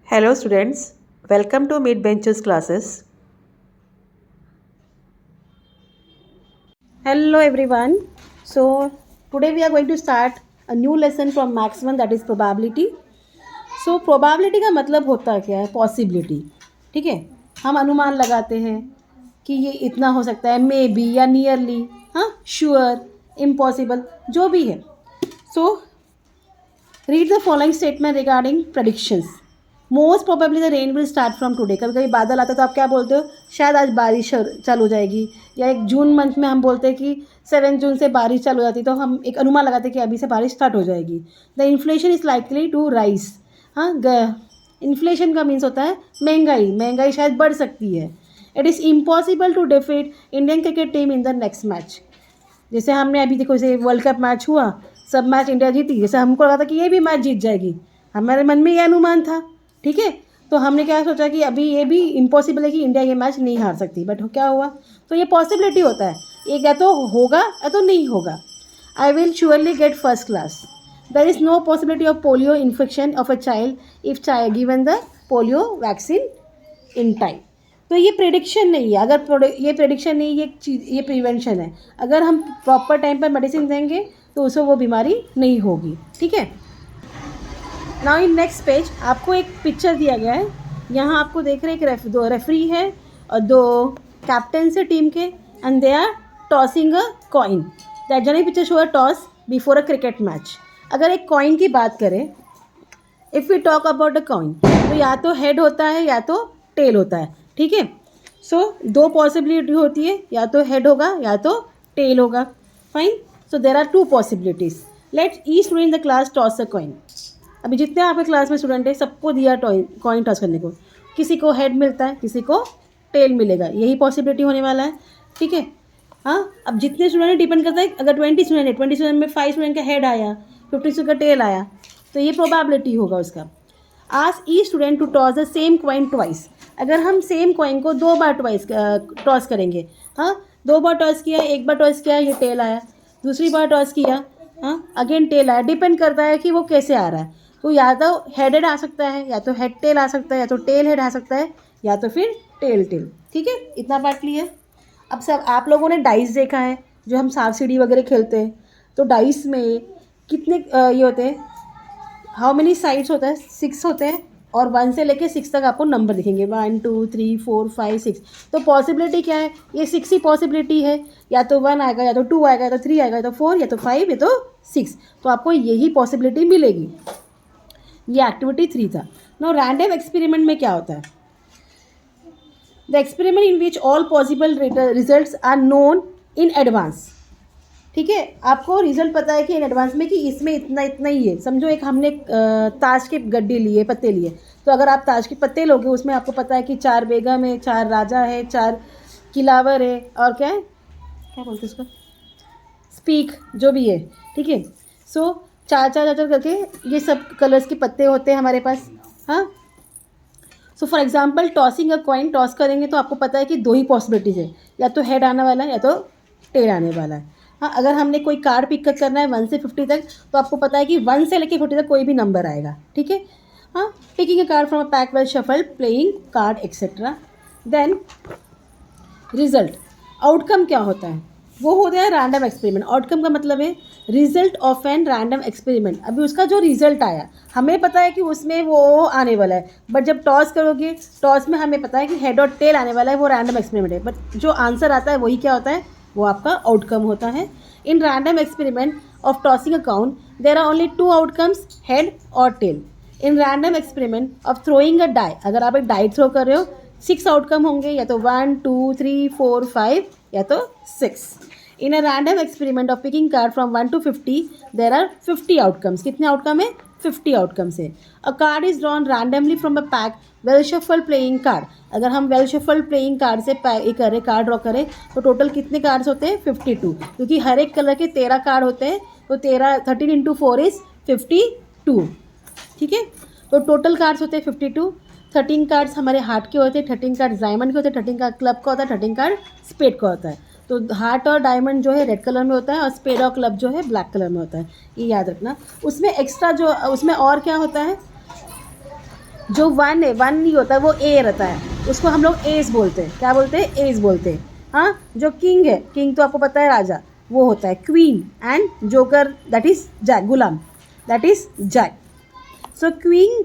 Hello students, welcome to Mid Benches classes. Hello everyone. So today we are going to start a new lesson from Max 1, that is probability. So probability का मतलब होता क्या है? Possibility. ठीक है, हम अनुमान लगाते हैं कि ये इतना हो सकता है, मे बी या नियरली, हाँ, श्योर, इम्पॉसिबल, जो भी है. So read the following statement regarding predictions. Most probably the rain will start from today. कभी कभी बादल आता है तो आप क्या बोलते हो? शायद आज बारिश चालू हो जाएगी. या एक जून मंथ में हम बोलते हैं कि 7 जून से बारिश चालू हो जाती है, तो हम एक अनुमान लगाते हैं कि अभी से बारिश स्टार्ट हो जाएगी. The inflation is likely to rise. हाँ, इन्फ्लेशन का मीन्स होता है महंगाई. महंगाई शायद बढ़ सकती है. It is impossible to defeat Indian cricket team in the next match. जैसे हमने अभी देखो, जैसे वर्ल्ड कप मैच हुआ, सब मैच इंडिया जीती, जैसे हमको लगा था कि ये भी मैच जीत जाएगी, हमारे मन में ये अनुमान था. ठीक है, तो हमने क्या सोचा कि अभी ये भी इम्पॉसिबल है कि इंडिया ये मैच नहीं हार सकती, बट क्या हुआ? तो ये पॉसिबिलिटी होता है, एक या तो होगा या तो नहीं होगा. I will surely get first class. There is no possibility of polio infection of a child if given the polio vaccine in time. तो ये प्रेडिक्शन नहीं है. अगर ये प्रेडिक्शन नहीं, ये चीज़, ये प्रिवेंशन है. अगर हम प्रॉपर टाइम पर मेडिसिन देंगे तो उसको वो बीमारी नहीं होगी. ठीक है. नाउ इन नेक्स्ट पेज आपको एक पिक्चर दिया गया है. यहाँ आपको देख रहे हैं कि दो रेफरी है और दो कैप्टन है टीम के, and they are tossing a coin. That generally picture show a toss before a cricket match. अगर एक कॉइन की बात करें, if we talk about a coin, तो या तो हेड होता है या तो टेल होता है. ठीक है. सो दो पॉसिबिलिटी होती है, या तो हेड होगा या तो टेल होगा. Fine. So there are 2 possibilities. Let each student in the class toss a coin. अभी जितने आपके क्लास में स्टूडेंट है, सबको दिया कॉइन टॉस करने को. किसी को हेड मिलता है, किसी को टेल मिलेगा. यही पॉसिबिलिटी होने वाला है. ठीक है. हाँ, अब जितने स्टूडेंट है डिपेंड करता है. अगर 20 स्टूडेंट है, 20 स्टूडेंट में 5 स्टूडेंट का हेड आया, 50 स्टूडेंट का टेल आया, तो ये प्रोबेबिलिटी होगा उसका. Ask each student to toss the same coin twice. अगर हम सेम कॉइन को 2 बार टॉस करेंगे, हाँ, 2 बार टॉस किया, एक बार टॉस किया, ये टेल आया, दूसरी बार टॉस किया, हाँ, अगेन टेल आया. डिपेंड करता है कि वो कैसे आ रहा है. तो या तो हेडेड आ सकता है, या तो हेड टेल आ सकता है, या तो टेल हेड आ सकता है, या तो फिर टेल टेल. ठीक है, इतना बात क्लियर. अब सब आप लोगों ने डाइस देखा है, जो हम सांप सीढ़ी वगैरह खेलते हैं, तो डाइस में कितने ये होते हैं, हाउ मेनी साइड्स होता है? 6 होते हैं, और 1 से लेके 6 तक आपको नंबर दिखेंगे, 1 2 3 4 5 6. तो पॉसिबिलिटी क्या है? ये 6 ही पॉसिबिलिटी है. या तो 1 आएगा, या तो 2 आएगा, या तो 3 आएगा, या तो 4, या तो 5, या तो 6. तो आपको यही पॉसिबिलिटी मिलेगी. ये एक्टिविटी 3 था. नो रैंडम एक्सपेरिमेंट में क्या होता है? The experiment in which all possible results are known in advance. ठीक है, आपको रिजल्ट पता है कि इन एडवांस में कि इसमें इतना इतना ही है. समझो एक हमने ताश के गड्ढे लिए, पत्ते लिए, तो अगर आप ताश के पत्ते लोगे, उसमें आपको पता है कि 4 बेगम है, 4 राजा है, 4 किलावर है, और क्या है, क्या बोलते हैं उसका, स्पीक, जो भी है. ठीक है. सो 4 करके ये सब कलर्स के पत्ते होते हैं हमारे पास. हाँ. So for example tossing a coin, toss करेंगे तो आपको पता है कि 2 ही पॉसिबिलिटीज़ है, या तो हेड आने वाला है, या तो टेल आने वाला है. हाँ, अगर हमने कोई कार्ड पिक करना है 1 से 50 तक, तो आपको पता है कि 1 से लेकर 50 तक कोई भी नंबर आएगा. ठीक है. हाँ, picking a card from a pack well shuffle, playing card etcetera. Then result, outcome क्या होता है? वो होता है रैंडम एक्सपेरिमेंट. आउटकम का मतलब है result of an random experiment. अभी उसका जो रिजल्ट आया, हमें पता है कि उसमें वो आने वाला है, बट जब टॉस करोगे, टॉस में हमें पता है कि हेड और टेल आने वाला है, वो रैंडम एक्सपेरिमेंट है, बट जो आंसर आता है वही क्या होता है? वो आपका आउटकम होता है. In random experiment of tossing a coin, there are only 2 outcomes, head और tail. In random experiment of throwing a die, अगर आप एक डाई थ्रो कर रहे हो, 6 आउटकम होंगे, या तो 1 2 3 4 5, या तो 6. In a random experiment of picking card from 1 to 50, there are 50 outcomes. कितने आउटकम है? 50 आउटकम्स है. A card is drawn randomly from a pack well shuffle playing card. अगर हम वेल शफल प्लेइंग कार्ड से करें, कार्ड ड्रॉ करें, तो total कितने कार्ड्स होते हैं? 52. क्योंकि हर एक कलर के 13 कार्ड होते हैं, तो 13 इंटू 4 इज़ 52. ठीक है. तो टोटल कार्ड्स होते हैं 52. 13 कार्ड्स हमारे हार्ट के होते हैं, 13 कार्ड डायमंड के होते हैं, 13 कार्ड क्लब का होता है, 13 कार्ड स्पेड का होता है. तो हार्ट और डायमंड जो है रेड कलर में होता है, और स्पेड और क्लब जो है ब्लैक कलर में होता है. ये याद रखना. उसमें एक्स्ट्रा जो उसमें और क्या होता है, जो वन है, वन नहीं होता, वो ए रहता है, उसको हम लोग एस बोलते हैं। क्या बोलते हैं? एस बोलते हैं। हाँ, जो किंग है, किंग तो आपको पता है राजा, वो होता है queen, and joker that is jack, गुलाम that is jack. So king,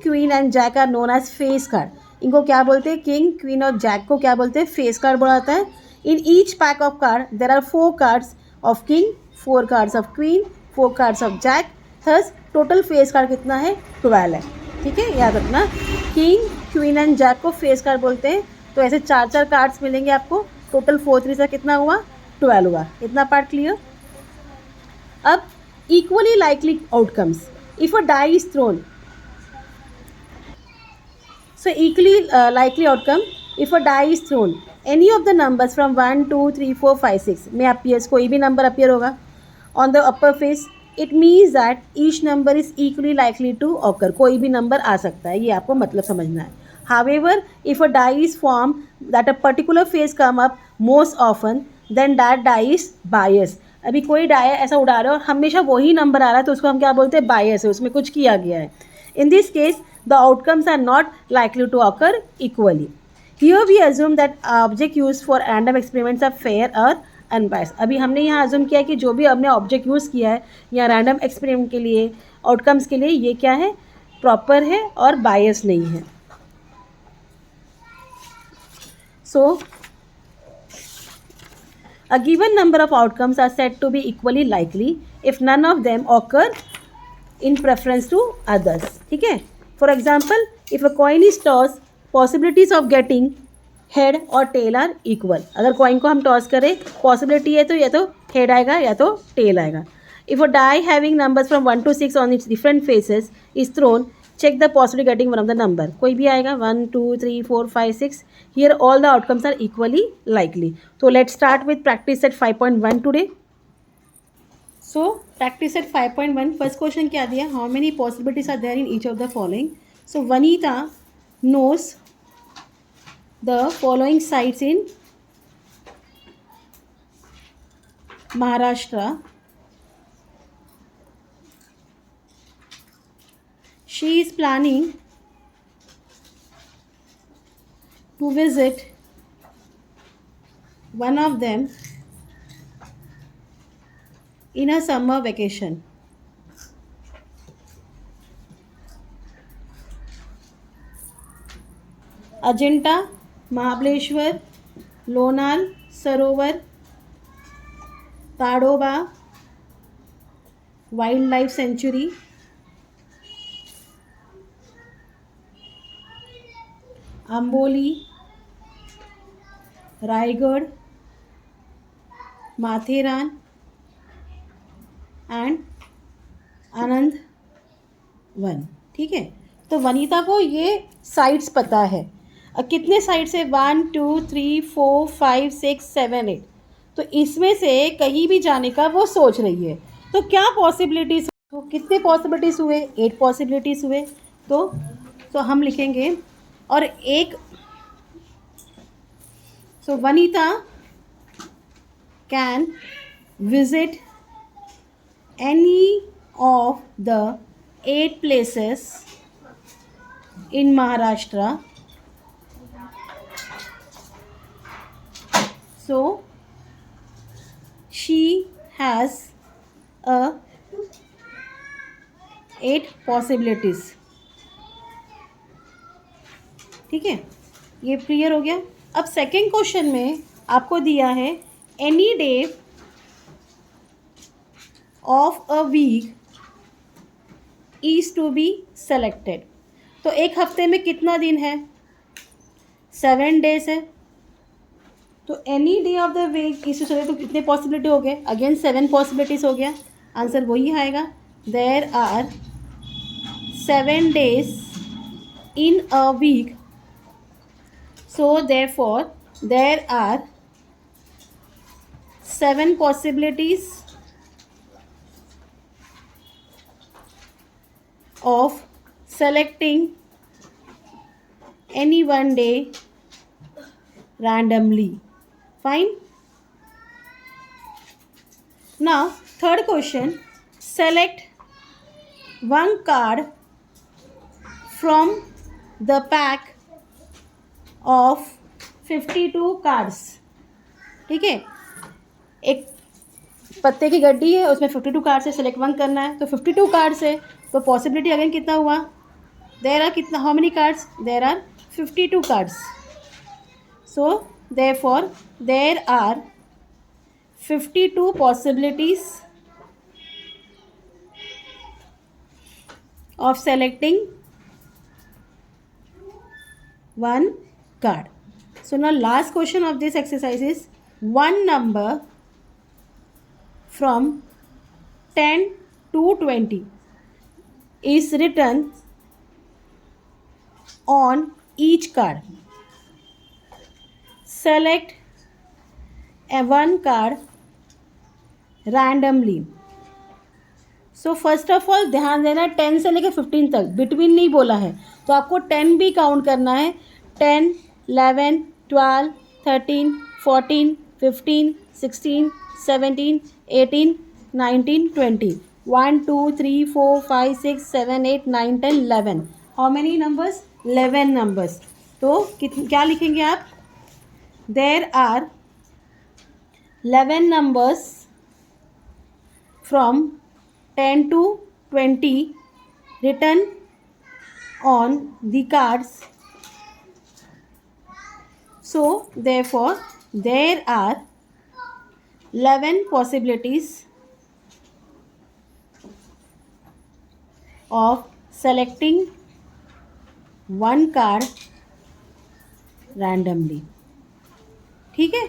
queen and jack are known as face card. इनको क्या बोलते हैं? किंग, क्वीन और जैक को क्या बोलते हैं? फेस कार्ड बोला जाता है। In each pack of card there are 4 cards of king, 4 cards of queen, 4 cards of jack. Thus total face card कितना है? 12 है। ठीक है, याद रखना, किंग, क्वीन एंड जैक को फेस कार्ड बोलते हैं। तो ऐसे 4 कार्ड्स मिलेंगे आपको, टोटल 4 3 से कितना हुआ? 12 हुआ। इतना पार्ट क्लियर। अब equally likely outcomes if a die is thrown. So equally likely outcome if a die is thrown, any of the numbers from 1 2 3 4 5 6 में appears, कोई भी नंबर appear होगा on the upper face, it means that each number is equally likely to occur. कोई भी number आ सकता है, ये आपको मतलब समझना है। However, if a die is formed that a particular face come up most often, then that die is biased. अभी कोई डाई ऐसा उड़ा रहा है और हमेशा वही नंबर आ रहा है, तो उसको हम क्या बोलते हैं? बायस है, उसमें कुछ किया गया है। In this case the outcomes are not likely to occur equally. Here we assume that object use for random experiments are fair और अनबायस्ड। अभी हमने यहाँ अज्यूम किया कि जो भी हमने ऑब्जेक्ट यूज़ किया है या रैंडम एक्सपेरिमेंट के लिए, आउटकम्स के लिए, ये क्या है? प्रॉपर है और बायस नहीं है। सो a given number of outcomes are said to be equally likely if none of them occur in preference to others. ठीक है, for example, if a coin is tossed, possibilities of getting head और tail are equal. अगर coin को हम toss करें, possibility है तो या तो head आएगा या तो tail आएगा। If a die having numbers from 1 to 6 on its different faces is thrown, check the possibility getting one of the number. कोई भी आएगा, 1 2 3 4 5 6. Here all the outcomes are equally likely. So let's start with practice set 5.1 today. So practice set 5.1, first question क्या दिया? How many possibilities are there in each of the following? So Vanita knows the following sites in Maharashtra. She is planning to visit one of them in a summer vacation. Ajanta, Mahabaleshwar, Lonar Sarovar, Tadoba Wildlife Sanctuary, Amboli, Raigarh, Matheran and Anand one. ठीक है, तो वनीता को ये sites पता है। अब कितने sites है? 1 2 3 4 5 6 7 8। तो इसमें से कहीं भी जाने का वो सोच रही है। तो क्या पॉसिबिलिटीज़, तो कितने पॉसिबिलिटीज़ हुए? 8 पॉसिबिलिटीज़ हुए। तो हम लिखेंगे, और एक, so Vanita can visit any of the 8 places in Maharashtra. So she has 8 possibilities. ठीक है, ये क्लियर हो गया। अब सेकेंड क्वेश्चन में आपको दिया है any day of a week is to be selected. तो एक हफ्ते में कितना दिन है? 7 डेज है। तो any day of the week is to select, तो कितने पॉसिबिलिटी हो गए? अगेन 7 पॉसिबिलिटीज हो गया। आंसर वही आएगा, there are 7 days in a week. So therefore there are 7 possibilities of selecting any one day randomly. Fine. Now third question, select one card from the pack of 52 cards. ठीक है, एक पत्ते की गड्डी है, उसमें 52 कार्ड्स है, सेलेक्ट वन करना है, तो 52 कार्ड्स है, तो पॉसिबिलिटी अगेन कितना हुआ, देर आर कितना, how many cards, there are 52 cards. So therefore there are 52 possibilities of selecting one card. So now last question of this exercise is one number from 10 to 20 is written on each card. Select a one card randomly. So first of all ध्यान देना, 10 से लेकर 15 तक, between नहीं बोला है, तो आपको 10 भी काउंट करना है. 10, 11, 12, 13, 14, 15, 16, 17, 18, 19, 20. 1, 2, 3, 4, 5, 6, 7, 8, 9, 10, 11. How many numbers, 11 numbers. तो क्या लिखेंगे आप, there are 11 numbers from 10 to 20 written on the cards. So therefore there are 11 possibilities of selecting one card randomly. ठीक है,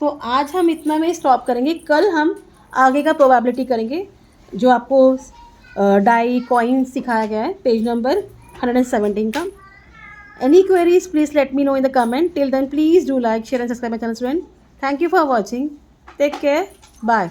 तो आज हम इतना में स्टॉप करेंगे. कल हम आगे का प्रोबेबिलिटी करेंगे, जो आपको डाई कॉइन सिखाया गया है, पेज नंबर 117 का. Any queries please let me know in the comment. Till then please do like, share and subscribe my channel student. Thank you for watching. Take care. Bye.